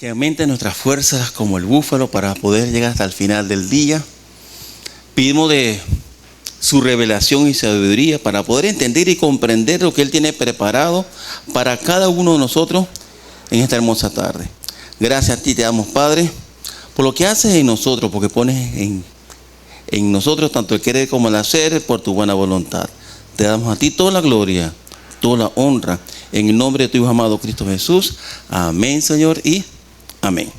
que aumente nuestras fuerzas como el búfalo para poder llegar hasta el final del día. Pedimos de su revelación y sabiduría para poder entender y comprender lo que Él tiene preparado para cada uno de nosotros en esta hermosa tarde. Gracias a ti te damos, Padre, por lo que haces en nosotros, porque pones en nosotros tanto el querer como el hacer por tu buena voluntad. Te damos a ti toda la gloria, toda la honra, en el nombre de tu Hijo amado Cristo Jesús. Amén, Señor, y amén.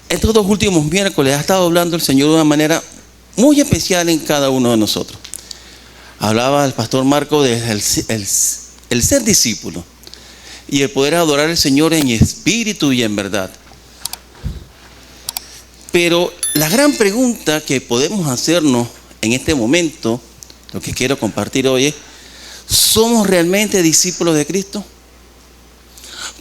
Estos 2 últimos miércoles ha estado hablando el Señor de una manera muy especial en cada uno de nosotros. Hablaba el pastor Marco del el ser discípulo y el poder adorar al Señor en espíritu y en verdad. Pero la gran pregunta que podemos hacernos en este momento, lo que quiero compartir hoy es: ¿somos realmente discípulos de Cristo?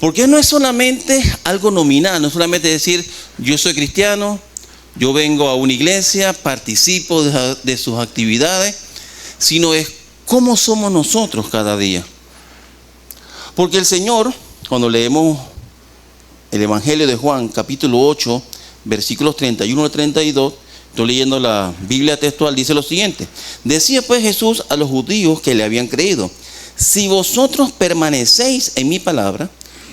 Porque no es solamente algo nominal, no es solamente decir yo soy cristiano, yo vengo a una iglesia, participo de sus actividades, sino es cómo somos nosotros cada día. Porque el Señor, cuando leemos el Evangelio de Juan, capítulo 8, versículos 31 al 32, estoy leyendo la Biblia textual, dice lo siguiente: decía pues Jesús a los judíos que le habían creído: si vosotros permanecéis en mi palabra,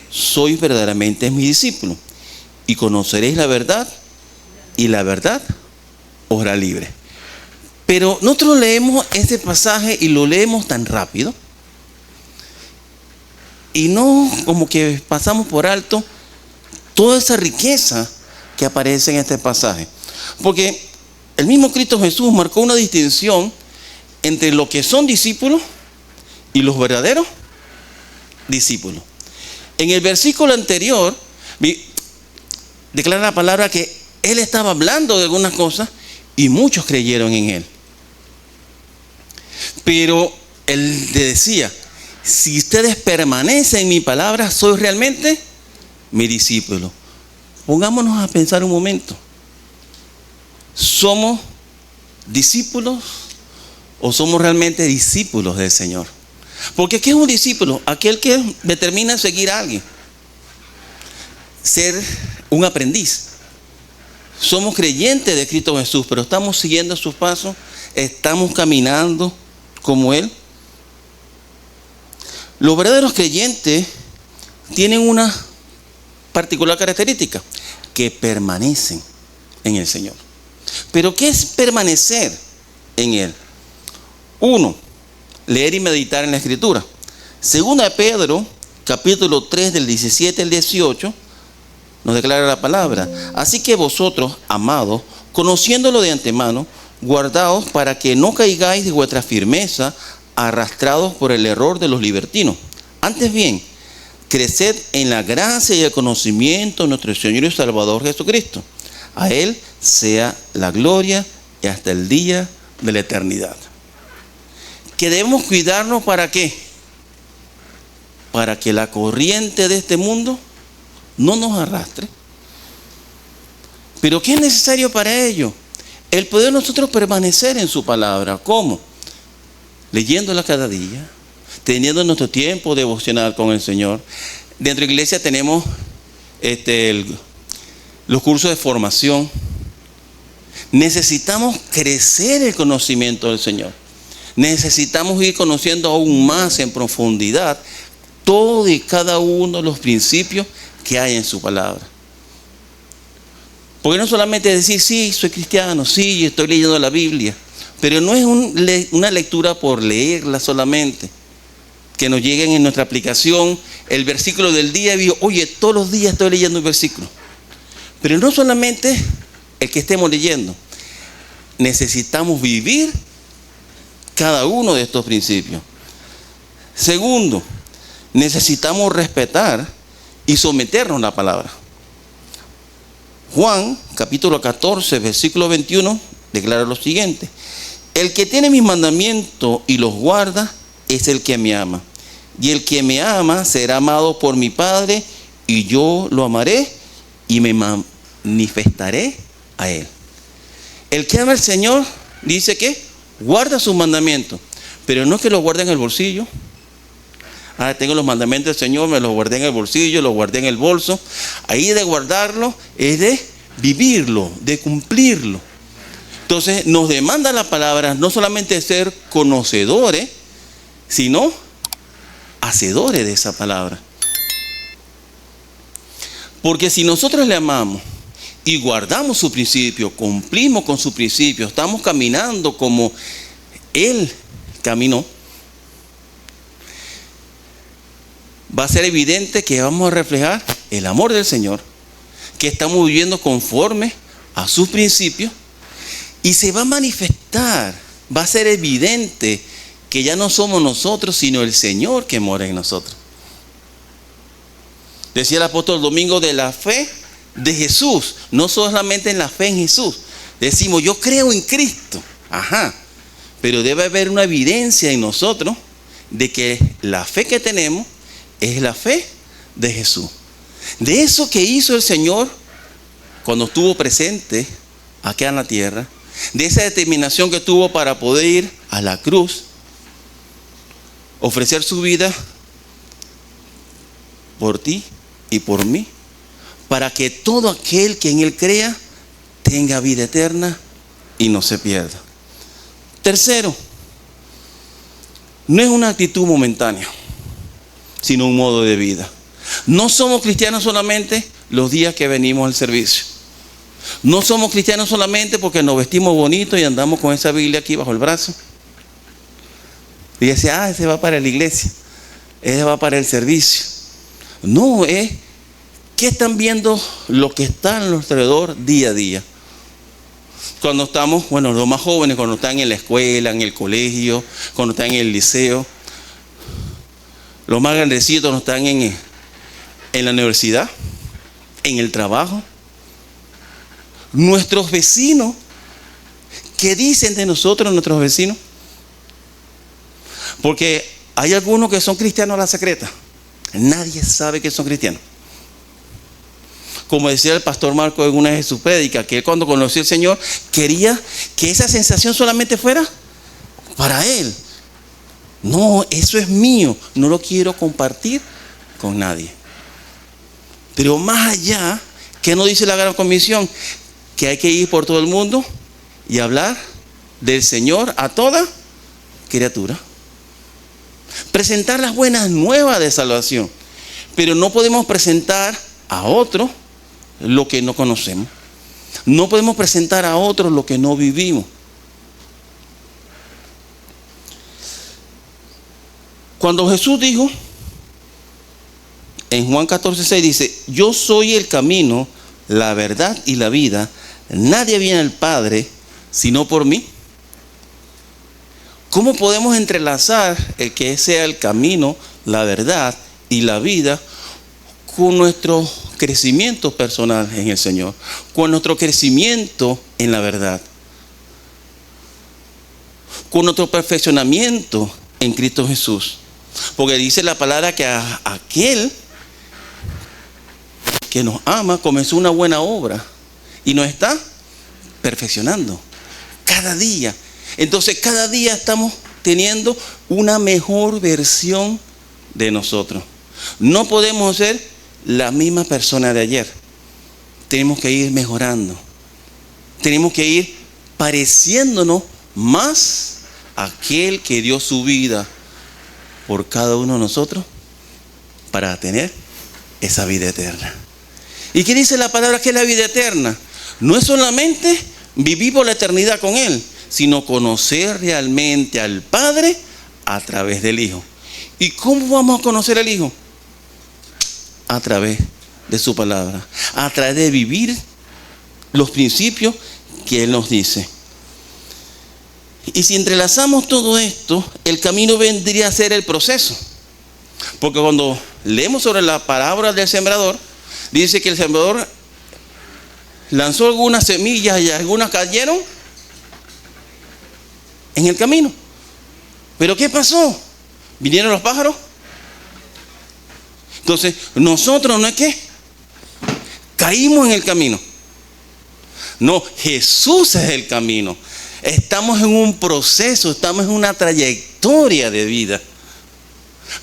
sois verdaderamente mis discípulos, y conoceréis la verdad, y la verdad os hará libre. Pero nosotros leemos este pasaje y lo leemos tan rápido, y no como que pasamos por alto toda esa riqueza que aparece en este pasaje. Porque el mismo Cristo Jesús marcó una distinción entre los que son discípulos y los verdaderos discípulos. En el versículo anterior declara la palabra que Él estaba hablando de algunas cosas y muchos creyeron en Él. Pero Él le decía: si ustedes permanecen en mi palabra, sois realmente mi discípulo. Pongámonos a pensar un momento. ¿Somos discípulos o somos realmente discípulos del Señor? Porque ¿qué es un discípulo? Aquel que determina seguir a alguien, ser un aprendiz. Somos creyentes de Cristo Jesús, pero estamos siguiendo sus pasos, estamos caminando como Él. Los verdaderos creyentes tienen una particular característica: que permanecen en el Señor. ¿Pero qué es permanecer en Él? 1, leer y meditar en la Escritura. 2 de Pedro, capítulo 3, del 17 al 18, nos declara la palabra: así que vosotros, amados, conociéndolo de antemano, guardaos para que no caigáis de vuestra firmeza, arrastrados por el error de los libertinos. Antes bien, creced en la gracia y el conocimiento de nuestro Señor y Salvador Jesucristo. A Él sea la gloria y hasta el día de la eternidad. Que debemos cuidarnos, ¿para qué? Para que la corriente de este mundo no nos arrastre. Pero ¿qué es necesario para ello? El poder nosotros permanecer en su palabra. ¿Cómo? Leyéndola cada día, teniendo nuestro tiempo devocional con el Señor. Dentro de la iglesia tenemos los cursos de formación. Necesitamos crecer el conocimiento del Señor. Necesitamos ir conociendo aún más en profundidad todo y cada uno de los principios que hay en su palabra. Porque no solamente decir sí, soy cristiano, sí, estoy leyendo la Biblia, pero no es una lectura por leerla solamente, que nos lleguen en nuestra aplicación el versículo del día y digo: oye, todos los días estoy leyendo un versículo. Pero no solamente el que estemos leyendo, necesitamos vivir cada uno de estos principios. Segundo, necesitamos respetar y someternos a la palabra. Juan, capítulo 14, versículo 21, declara lo siguiente: el que tiene mis mandamientos y los guarda es el que me ama. Y el que me ama será amado por mi Padre, y yo lo amaré y me manifestaré a Él. El que ama al Señor dice que guarda sus mandamientos, pero no es que los guarde en el bolsillo. Tengo los mandamientos del Señor, me los guardé en el bolsillo, los guardé en el bolso. Ahí de guardarlo es de vivirlo, de cumplirlo. Entonces nos demanda la palabra no solamente ser conocedores, sino hacedores de esa palabra. Porque si nosotros le amamos y guardamos su principio, cumplimos con su principio, estamos caminando como Él caminó, va a ser evidente que vamos a reflejar el amor del Señor, que estamos viviendo conforme a sus principios, y se va a manifestar, va a ser evidente que ya no somos nosotros, sino el Señor que mora en nosotros. Decía el apóstol Domingo de la fe de Jesús, no solamente en la fe en Jesús. Decimos, yo creo en Cristo, pero debe haber una evidencia en nosotros de que la fe que tenemos es la fe de Jesús. De eso que hizo el Señor cuando estuvo presente acá en la tierra, de esa determinación que tuvo para poder ir a la cruz, ofrecer su vida por ti y por mí, para que todo aquel que en Él crea tenga vida eterna y no se pierda. Tercero, no es una actitud momentánea, sino un modo de vida. No somos cristianos solamente los días que venimos al servicio. No somos cristianos solamente porque nos vestimos bonito y andamos con esa Biblia aquí bajo el brazo. Y dice, ese va para la iglesia, ese va para el servicio. No, es que están viendo lo que está a nuestro alrededor día a día. Cuando estamos, los más jóvenes, cuando están en la escuela, en el colegio, cuando están en el liceo. Los más grandecitos no están en la universidad, en el trabajo. Nuestros vecinos, ¿qué dicen de nosotros nuestros vecinos? Porque hay algunos que son cristianos a la secreta. Nadie sabe que son cristianos. Como decía el pastor Marco en una de sus prédicas, que él cuando conoció al Señor quería que esa sensación solamente fuera para él. No, eso es mío, no lo quiero compartir con nadie. Pero más allá, ¿qué nos dice la Gran Comisión? Que hay que ir por todo el mundo y hablar del Señor a toda criatura. Presentar las buenas nuevas de salvación. Pero no podemos presentar a otros lo que no conocemos. No podemos presentar a otros lo que no vivimos. Cuando Jesús dijo, en Juan 14:6 dice, yo soy el camino, la verdad y la vida, nadie viene al Padre sino por mí. ¿Cómo podemos entrelazar el que sea el camino, la verdad y la vida con nuestro crecimiento personal en el Señor, con nuestro crecimiento en la verdad, con nuestro perfeccionamiento en Cristo Jesús? Porque dice la palabra que aquel que nos ama comenzó una buena obra y nos está perfeccionando cada día. Entonces cada día estamos teniendo una mejor versión de nosotros. No podemos ser la misma persona de ayer. Tenemos que ir mejorando. Tenemos que ir pareciéndonos más a aquel que dio su vida por cada uno de nosotros para tener esa vida eterna. ¿Y qué dice la palabra que es la vida eterna? No es solamente vivir por la eternidad con Él, sino conocer realmente al Padre a través del Hijo. ¿Y cómo vamos a conocer al Hijo? A través de su palabra, a través de vivir los principios que Él nos dice. Y si entrelazamos todo esto, el camino vendría a ser el proceso. Porque cuando leemos sobre la parábola del sembrador, dice que el sembrador lanzó algunas semillas y algunas cayeron en el camino. ¿Pero qué pasó? ¿Vinieron los pájaros? Entonces, nosotros no es que caímos en el camino. No, Jesús es el camino. Estamos en un proceso, estamos en una trayectoria de vida.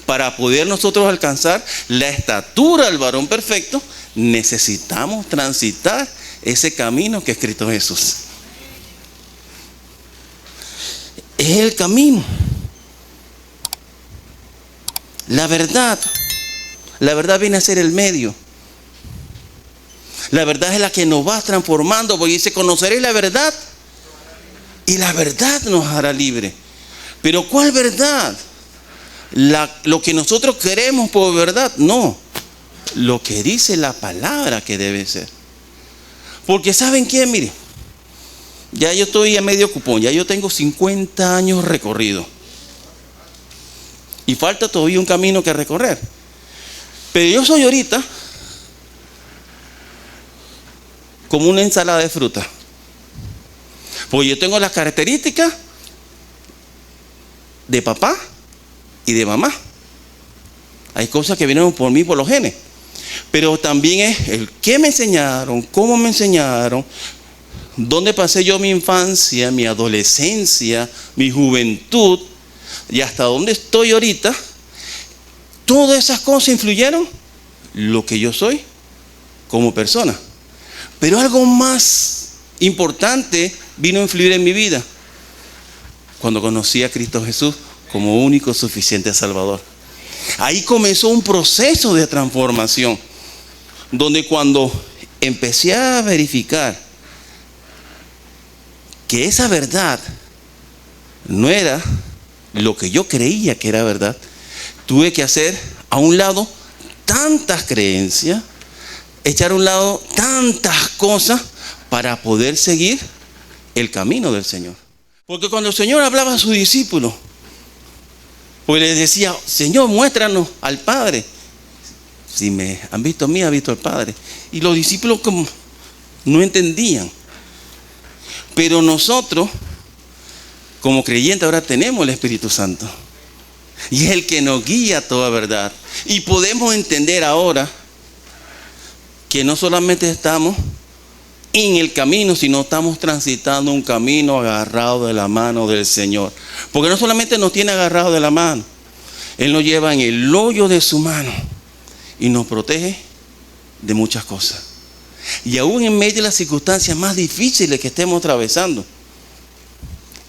Para poder nosotros alcanzar la estatura del varón perfecto, necesitamos transitar ese camino que es Cristo Jesús. Es el camino. La verdad viene a ser el medio. La verdad es la que nos va transformando, porque dice, conoceréis la verdad y la verdad nos hará libre. Pero ¿cuál verdad? Lo que nosotros queremos por verdad, no. Lo que dice la palabra que debe ser. Porque ¿saben qué? Mire, ya yo estoy a medio cupón, ya yo tengo 50 años recorrido. Y falta todavía un camino que recorrer. Pero yo soy ahorita como una ensalada de fruta. Porque yo tengo las características de papá y de mamá. Hay cosas que vienen por mí, por los genes. Pero también es el qué me enseñaron, cómo me enseñaron, dónde pasé yo mi infancia, mi adolescencia, mi juventud y hasta dónde estoy ahorita. Todas esas cosas influyeron lo que yo soy como persona. Pero algo más importante vino a influir en mi vida cuando conocí a Cristo Jesús como único suficiente Salvador. Ahí comenzó un proceso de transformación, donde cuando empecé a verificar que esa verdad no era lo que yo creía que era verdad, tuve que hacer a un lado tantas creencias, echar a un lado tantas cosas para poder seguir el camino del Señor. Porque cuando el Señor hablaba a sus discípulos, pues les decía, Señor, muéstranos al Padre. Si me han visto a mí, han visto al Padre. Y los discípulos como no entendían. Pero nosotros, como creyentes, ahora tenemos el Espíritu Santo. Y es el que nos guía a toda verdad. Y podemos entender ahora que no solamente estamos en el camino, sino estamos transitando un camino agarrado de la mano del Señor. Porque no solamente nos tiene agarrado de la mano, Él nos lleva en el hoyo de su mano y nos protege de muchas cosas. Y aún en medio de las circunstancias más difíciles que estemos atravesando,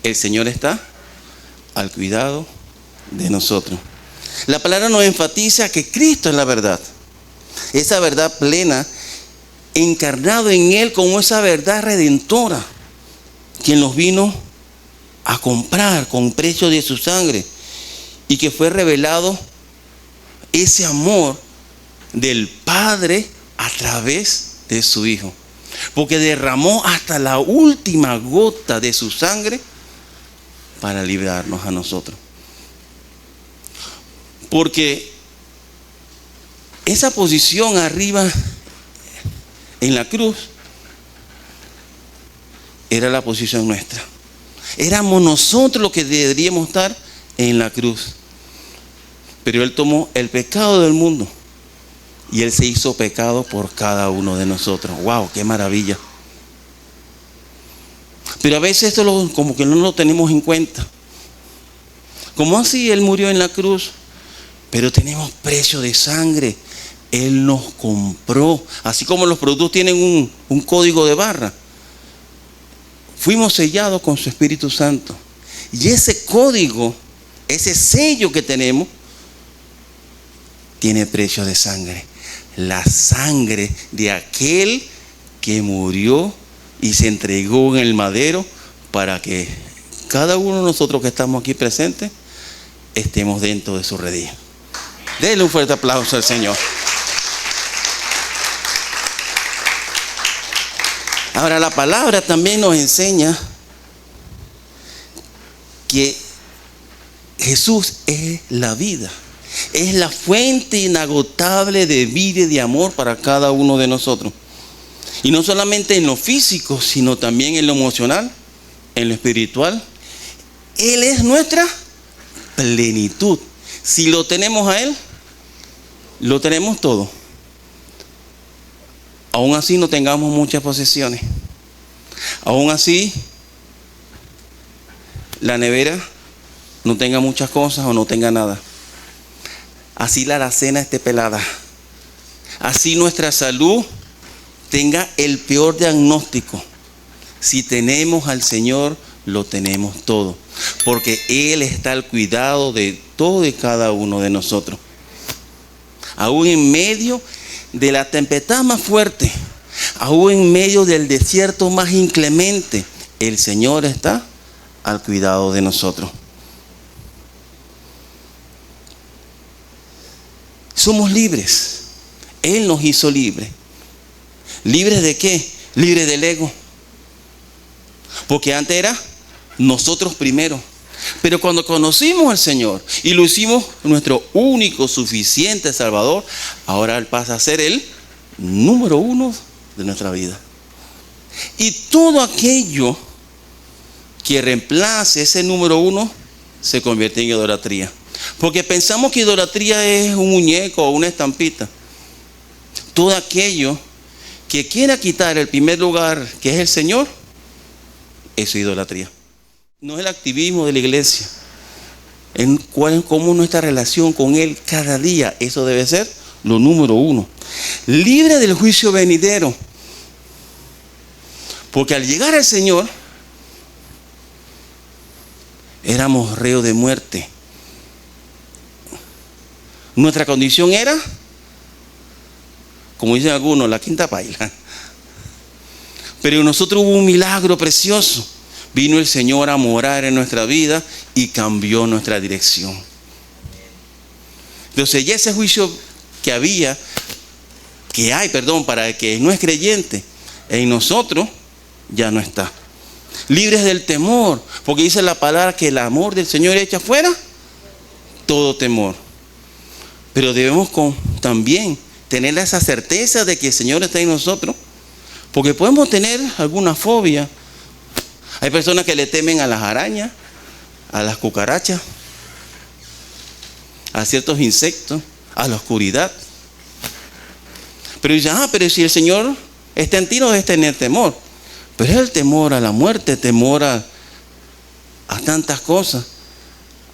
el Señor está al cuidado de nosotros. La palabra nos enfatiza que Cristo es la verdad. Esa verdad plena, encarnado en Él como esa verdad redentora, quien nos vino a comprar con precio de su sangre, y que fue revelado ese amor del Padre a través de su Hijo, porque derramó hasta la última gota de su sangre para librarnos a nosotros. Porque esa posición arriba en la cruz era la posición nuestra. Éramos nosotros los que deberíamos estar en la cruz. Pero Él tomó el pecado del mundo y Él se hizo pecado por cada uno de nosotros. ¡Wow! ¡Qué maravilla! Pero a veces esto como que no lo tenemos en cuenta. ¿Cómo así Él murió en la cruz? Pero tenemos precio de sangre. Él nos compró. Así como los productos tienen un código de barra. Fuimos sellados con su Espíritu Santo. Y ese código, ese sello que tenemos, tiene precio de sangre. La sangre de aquel que murió y se entregó en el madero para que cada uno de nosotros que estamos aquí presentes estemos dentro de su redil. Denle un fuerte aplauso al Señor. Ahora, la palabra también nos enseña que Jesús es la vida. Es la fuente inagotable de vida y de amor para cada uno de nosotros. Y no solamente en lo físico, sino también en lo emocional, en lo espiritual. Él es nuestra plenitud. Si lo tenemos a Él, lo tenemos todo. Aún así no tengamos muchas posesiones. Aún así la nevera no tenga muchas cosas o no tenga nada. así la alacena esté pelada, así nuestra salud tenga el peor diagnóstico. Si tenemos al Señor, lo tenemos todo, porque Él está al cuidado de todo y cada uno de nosotros. Aún en medio de la tempestad más fuerte, aún en medio del desierto más inclemente, el Señor está al cuidado de nosotros. Somos libres. Él nos hizo libres. ¿Libres de qué? Libres del ego. Porque antes era nosotros primero. Pero cuando conocimos al Señor y lo hicimos nuestro único, suficiente Salvador, ahora Él pasa a ser el número uno de nuestra vida. Y todo aquello que reemplace ese número uno se convierte en idolatría. Porque pensamos que idolatría es un muñeco o una estampita. Todo aquello que quiera quitar el primer lugar, que es el Señor, eso es idolatría. No es el activismo de la iglesia. Cómo nuestra relación con Él cada día, eso debe ser lo número uno. Libre del juicio venidero. Porque al llegar al Señor, éramos reos de muerte. Nuestra condición era, como dicen algunos, la quinta paila. Pero en nosotros hubo un milagro precioso. Vino el Señor a morar en nuestra vida y cambió nuestra dirección. Entonces ya ese juicio que hay, para el que no es creyente, en nosotros ya no está. Libres del temor, porque dice la palabra que el amor del Señor echa fuera todo temor. Pero debemos también tener esa certeza de que el Señor está en nosotros, porque podemos tener alguna fobia. Hay personas que le temen a las arañas, a las cucarachas, a ciertos insectos, a la oscuridad. Pero dicen, pero si el Señor está en ti, no debes tener temor. Pero es el temor a la muerte, temor a tantas cosas,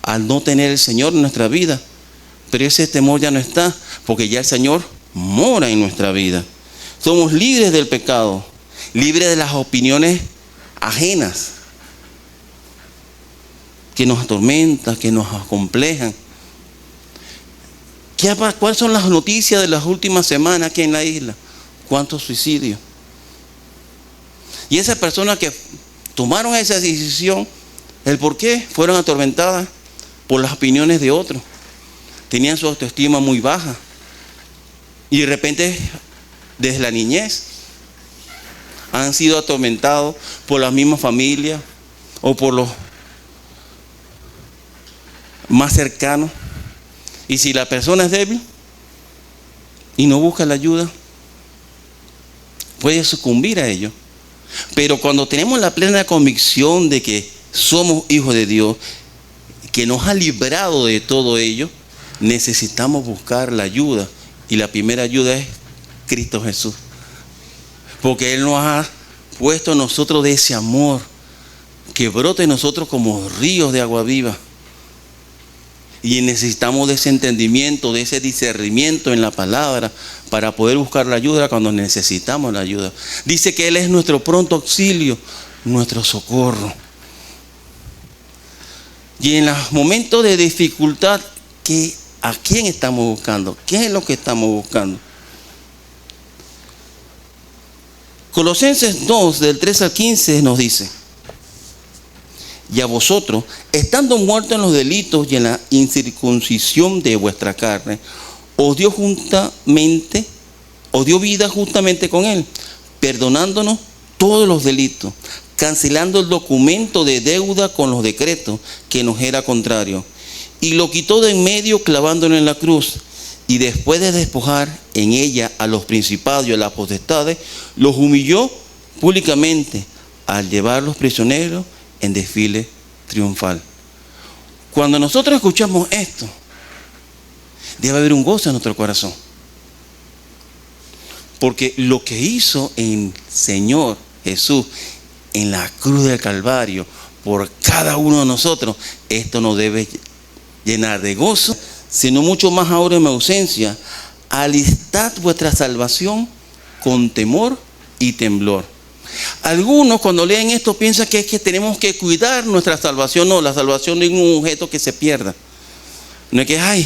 al no tener el Señor en nuestra vida. Pero ese temor ya no está, porque ya el Señor mora en nuestra vida. Somos libres del pecado, libres de las opiniones ajenas que nos atormentan, que nos acomplejan. ¿Cuáles son las noticias de las últimas semanas aquí en la isla? ¿Cuántos suicidios? Y esas personas que tomaron esa decisión, ¿el por qué? Fueron atormentadas por las opiniones de otros. Tenían su autoestima muy baja. Y de repente, desde la niñez, han sido atormentados por las mismas familias o por los más cercanos. Y si la persona es débil y no busca la ayuda, puede sucumbir a ello. Pero cuando tenemos la plena convicción de que somos hijos de Dios, que nos ha librado de todo ello, necesitamos buscar la ayuda. Y la primera ayuda es Cristo Jesús. Porque Él nos ha puesto en nosotros de ese amor que brota en nosotros como ríos de agua viva. Y necesitamos de ese entendimiento, de ese discernimiento en la palabra para poder buscar la ayuda cuando necesitamos la ayuda. Dice que Él es nuestro pronto auxilio, nuestro socorro. Y en los momentos de dificultad, ¿a quién estamos buscando? ¿Qué es lo que estamos buscando? Colosenses 2, del 3 al 15 nos dice: y a vosotros, estando muertos en los delitos y en la incircuncisión de vuestra carne, os dio vida juntamente con Él, perdonándonos todos los delitos, cancelando el documento de deuda con los decretos que nos era contrario, y lo quitó de en medio clavándolo en la cruz. Y después de despojar en ella a los principados y a las potestades, los humilló públicamente al llevarlos prisioneros en desfile triunfal. Cuando nosotros escuchamos esto, debe haber un gozo en nuestro corazón. Porque lo que hizo el Señor Jesús en la cruz del Calvario por cada uno de nosotros, esto nos debe llenar de gozo, sino mucho más ahora en mi ausencia, alistad vuestra salvación con temor y temblor. Algunos cuando leen esto piensan que es que tenemos que cuidar nuestra salvación. No, la salvación no es un objeto que se pierda. No es que, ay,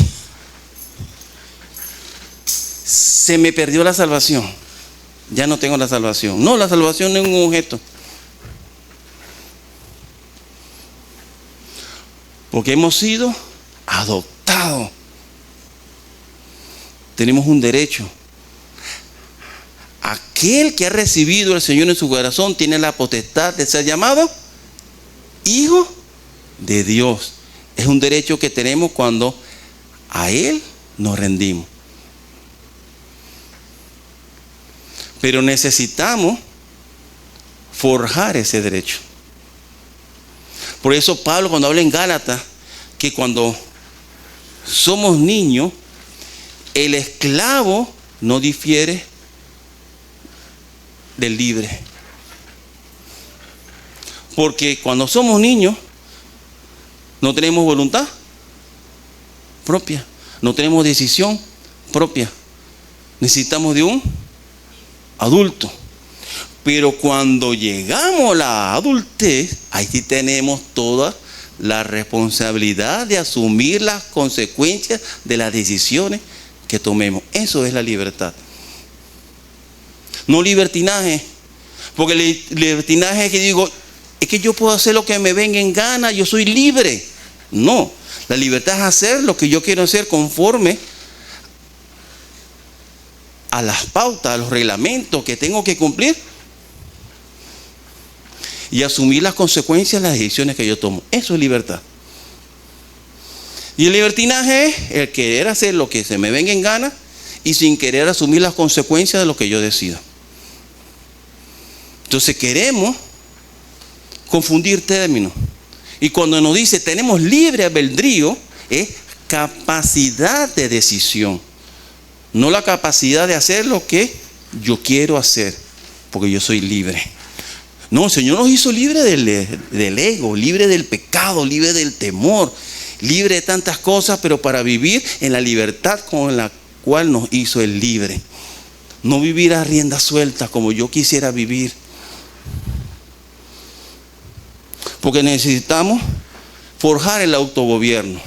se me perdió la salvación, ya no tengo la salvación. No, la salvación no es un objeto. Porque hemos sido adoptados. Tenemos un derecho. Aquel que ha recibido al Señor en su corazón tiene la potestad de ser llamado hijo de Dios. Es un derecho que tenemos cuando a Él nos rendimos. Pero necesitamos forjar ese derecho. Por eso Pablo cuando habla en Gálatas, que cuando somos niños, el esclavo no difiere del libre. Porque cuando somos niños, no tenemos voluntad propia, no tenemos decisión propia. Necesitamos de un adulto. Pero cuando llegamos a la adultez, ahí sí tenemos toda la responsabilidad de asumir las consecuencias de las decisiones que tomemos. Eso es la libertad. No libertinaje. Porque el libertinaje es que digo, es que yo puedo hacer lo que me venga en gana, yo soy libre. No, la libertad es hacer lo que yo quiero hacer conforme a las pautas, a los reglamentos que tengo que cumplir y asumir las consecuencias de las decisiones que yo tomo. Eso es libertad. Y el libertinaje es el querer hacer lo que se me venga en gana y sin querer asumir las consecuencias de lo que yo decido. Entonces queremos confundir términos. Y cuando nos dice tenemos libre albedrío, es capacidad de decisión. No la capacidad de hacer lo que yo quiero hacer, porque yo soy libre. No, el Señor nos hizo libre del ego, libre del pecado, libre del temor, libre de tantas cosas, pero para vivir en la libertad con la cual nos hizo el libre. No vivir a rienda suelta como yo quisiera vivir. Porque necesitamos forjar el autogobierno.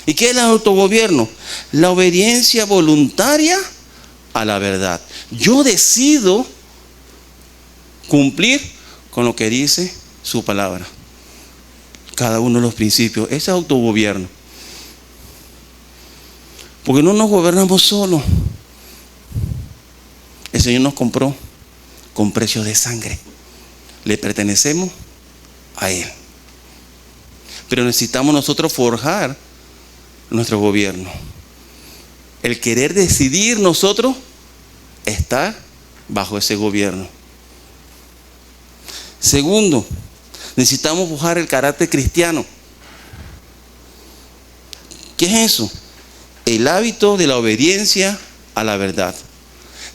¿Y qué es el autogobierno? La obediencia voluntaria a la verdad. Yo decido cumplir con lo que dice su palabra. Cada uno de los principios. Ese es autogobierno. Porque no nos gobernamos solos. El Señor nos compró con precio de sangre. Le pertenecemos a Él. Pero necesitamos nosotros forjar nuestro gobierno. El querer decidir nosotros está bajo ese gobierno. Segundo, necesitamos forjar el carácter cristiano. ¿Qué es eso? El hábito de la obediencia a la verdad.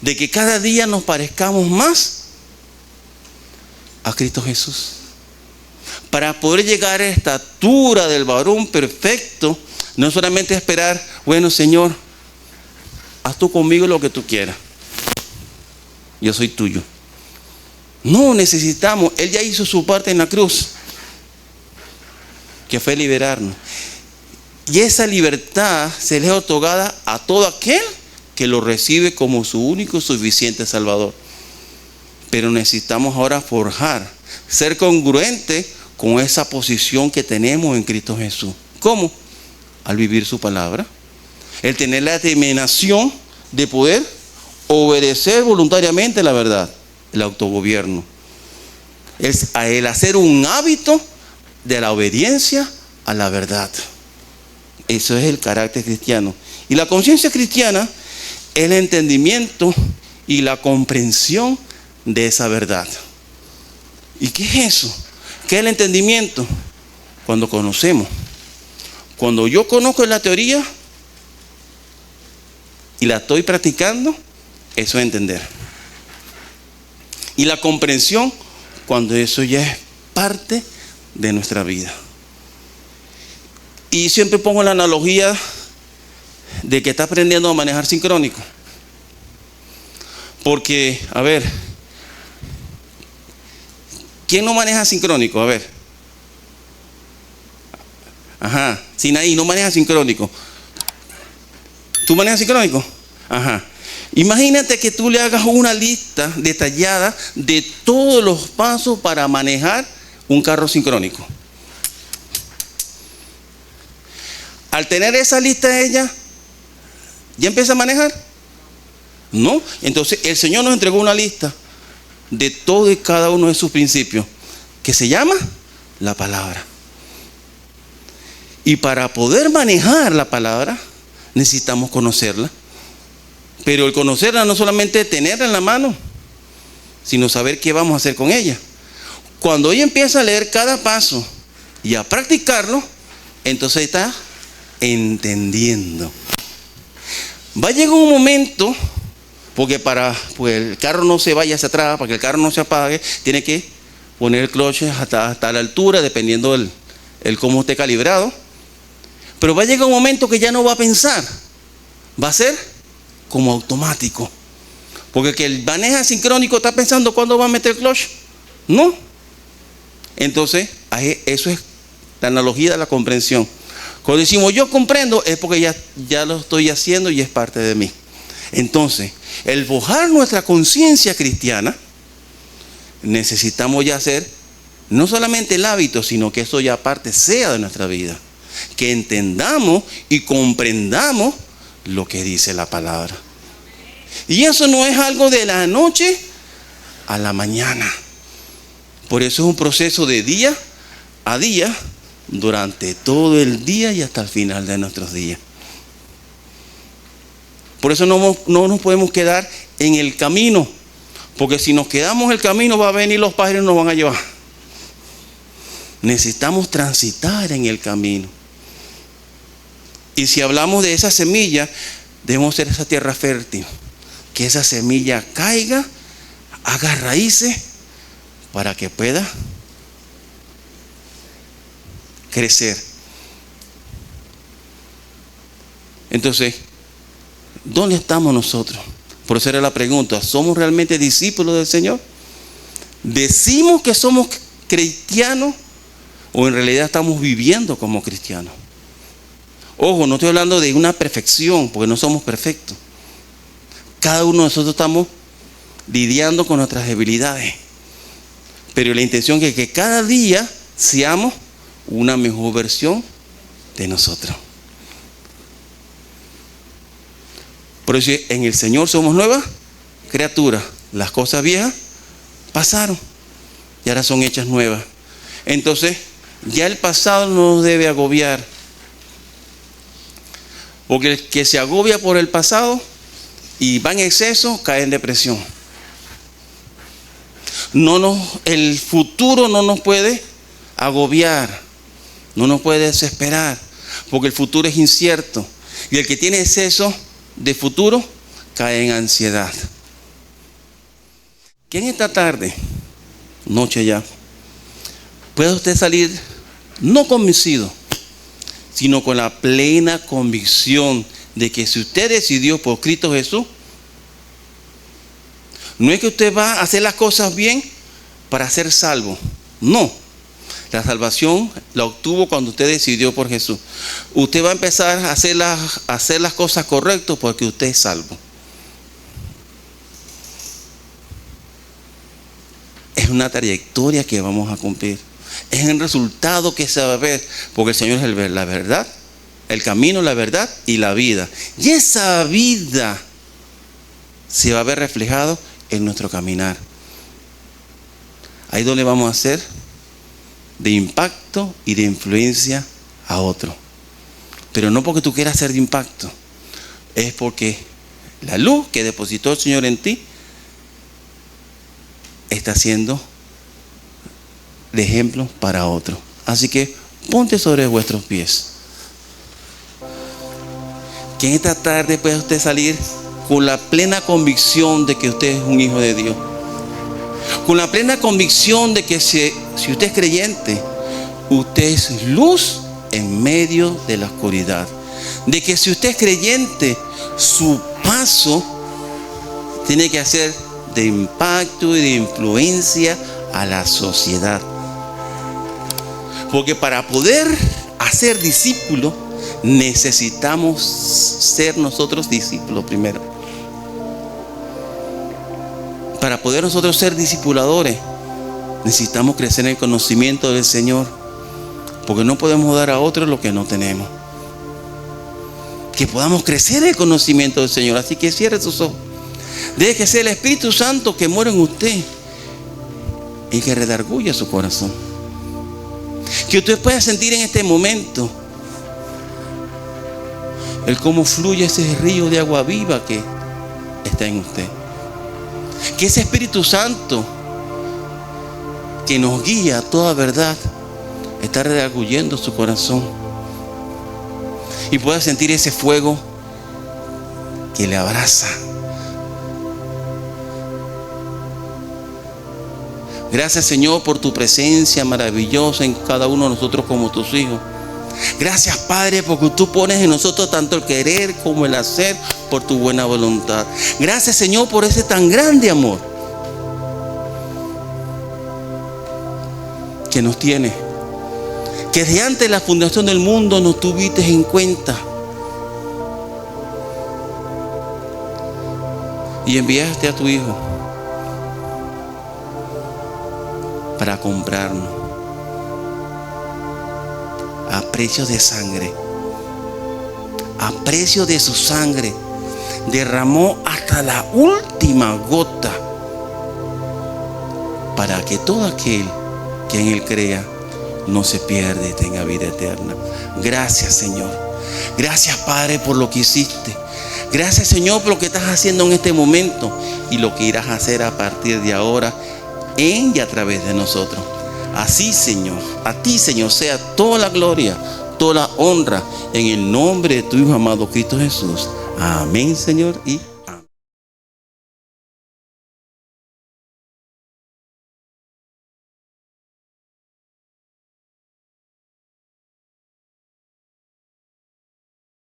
De que cada día nos parezcamos más a Cristo Jesús. Para poder llegar a la estatura del varón perfecto, no solamente esperar, bueno, Señor, haz tú conmigo lo que tú quieras. Yo soy tuyo. No, necesitamos, Él ya hizo su parte en la cruz, que fue liberarnos. Y esa libertad se le es otorgada a todo aquel que lo recibe como su único y suficiente Salvador. Pero necesitamos ahora forjar, ser congruente con esa posición que tenemos en Cristo Jesús. ¿Cómo? Al vivir su palabra. El tener la determinación de poder obedecer voluntariamente la verdad. El autogobierno. El hacer un hábito de la obediencia a la verdad. Eso es el carácter cristiano. Y la conciencia cristiana es el entendimiento y la comprensión de esa verdad. ¿Y qué es eso? ¿Qué es el entendimiento? Cuando conocemos. Cuando yo conozco la teoría y la estoy practicando, eso es entender. Y la comprensión, cuando eso ya es parte de nuestra vida. Y siempre pongo la analogía de que está aprendiendo a manejar sincrónico. Porque, a ver, ¿quién no maneja sincrónico? A ver. Ajá, Sinaí no maneja sincrónico. ¿Tú manejas sincrónico? Ajá. Imagínate que tú le hagas una lista detallada de todos los pasos para manejar un carro sincrónico. Al tener esa lista ella, ¿ya empieza a manejar? No. Entonces el Señor nos entregó una lista de todo y cada uno de sus principios, que se llama la palabra. Y para poder manejar la palabra, necesitamos conocerla. Pero el conocerla no solamente tenerla en la mano, sino saber qué vamos a hacer con ella. Cuando ella empieza a leer cada paso y a practicarlo, entonces está entendiendo. Va a llegar un momento, porque para el carro no se vaya hacia atrás, para que el carro no se apague, tiene que poner el clutch hasta la altura, dependiendo el cómo esté calibrado. Pero va a llegar un momento que ya no va a pensar, va a ser como automático. Porque el que maneja sincrónico está pensando cuándo va a meter el clutch. No. Entonces, eso es la analogía de la comprensión. Cuando decimos yo comprendo, es porque ya lo estoy haciendo y es parte de mí. Entonces, el forjar nuestra conciencia cristiana, necesitamos ya hacer no solamente el hábito, sino que eso ya parte sea de nuestra vida. Que entendamos y comprendamos lo que dice la palabra. Y eso no es algo de la noche a la mañana. Por eso es un proceso de día a día, durante todo el día y hasta el final de nuestros días. Por eso no nos podemos quedar en el camino, porque si nos quedamos en el camino va a venir los pájaros y nos van a llevar. Necesitamos transitar en el camino. Y si hablamos de esa semilla, debemos ser esa tierra fértil, que esa semilla caiga, haga raíces para que pueda crecer. Entonces, ¿dónde estamos nosotros? Por eso era la pregunta, ¿somos realmente discípulos del Señor? ¿Decimos que somos cristianos o en realidad estamos viviendo como cristianos? Ojo, no estoy hablando de una perfección, porque no somos perfectos. Cada uno de nosotros estamos lidiando con nuestras debilidades. Pero la intención es que cada día seamos una mejor versión de nosotros. Por eso en el Señor somos nuevas criaturas. Las cosas viejas pasaron y ahora son hechas nuevas. Entonces, ya el pasado no nos debe agobiar. Porque el que se agobia por el pasado y va en exceso, cae en depresión. El futuro no nos puede agobiar, no nos puede desesperar, porque el futuro es incierto. Y el que tiene exceso de futuro cae en ansiedad. Que en esta tarde, noche ya, puede usted salir no convencido, sino con la plena convicción de que si usted decidió por Cristo Jesús, no es que usted va a hacer las cosas bien para ser salvo. No. La salvación la obtuvo cuando usted decidió por Jesús. Usted va a empezar a hacer las cosas correctas porque usted es salvo. Es una trayectoria que vamos a cumplir. Es el resultado que se va a ver, porque el Señor es la verdad, el camino, la verdad y la vida. Y esa vida se va a ver reflejado en nuestro caminar. Ahí es donde vamos a ser de impacto y de influencia a otro. Pero no porque tú quieras ser de impacto, es porque la luz que depositó el Señor en ti está siendo de ejemplo para otro. Así que ponte sobre vuestros pies. Que en esta tarde pueda usted salir con la plena convicción de que usted es un hijo de Dios. Con la plena convicción de que si usted es creyente, usted es luz en medio de la oscuridad. de que si usted es creyente, su paso tiene que ser de impacto y de influencia a la sociedad. Porque para poder hacer discípulos, necesitamos ser nosotros discípulos primero. Para poder nosotros ser discipuladores, necesitamos crecer en el conocimiento del Señor. Porque no podemos dar a otros lo que no tenemos. Que podamos crecer en el conocimiento del Señor. Así que cierre sus ojos. Deje que sea el Espíritu Santo que muera en usted y que redarguya su corazón. Que usted pueda sentir en este momento el cómo fluye ese río de agua viva que está en usted. Que ese Espíritu Santo que nos guía a toda verdad está redarguyendo su corazón y pueda sentir ese fuego que le abraza. Gracias, Señor, por tu presencia maravillosa en cada uno de nosotros como tus hijos. Gracias, Padre, porque tú pones en nosotros tanto el querer como el hacer por tu buena voluntad. Gracias, Señor, por ese tan grande amor que nos tiene. Que desde antes de la fundación del mundo nos tuviste en cuenta. Y enviaste a tu Hijo para comprarnos a precio de sangre. A precio de su sangre. Derramó hasta la última gota para que todo aquel que en Él crea no se pierda y tenga vida eterna. Gracias, Señor. Gracias, Padre, por lo que hiciste. Gracias, Señor, por lo que estás haciendo en este momento y lo que irás a hacer a partir de ahora en y a través de nosotros. Así, Señor, a ti, Señor, sea toda la gloria, toda la honra en el nombre de tu Hijo amado Cristo Jesús. Amén, Señor, y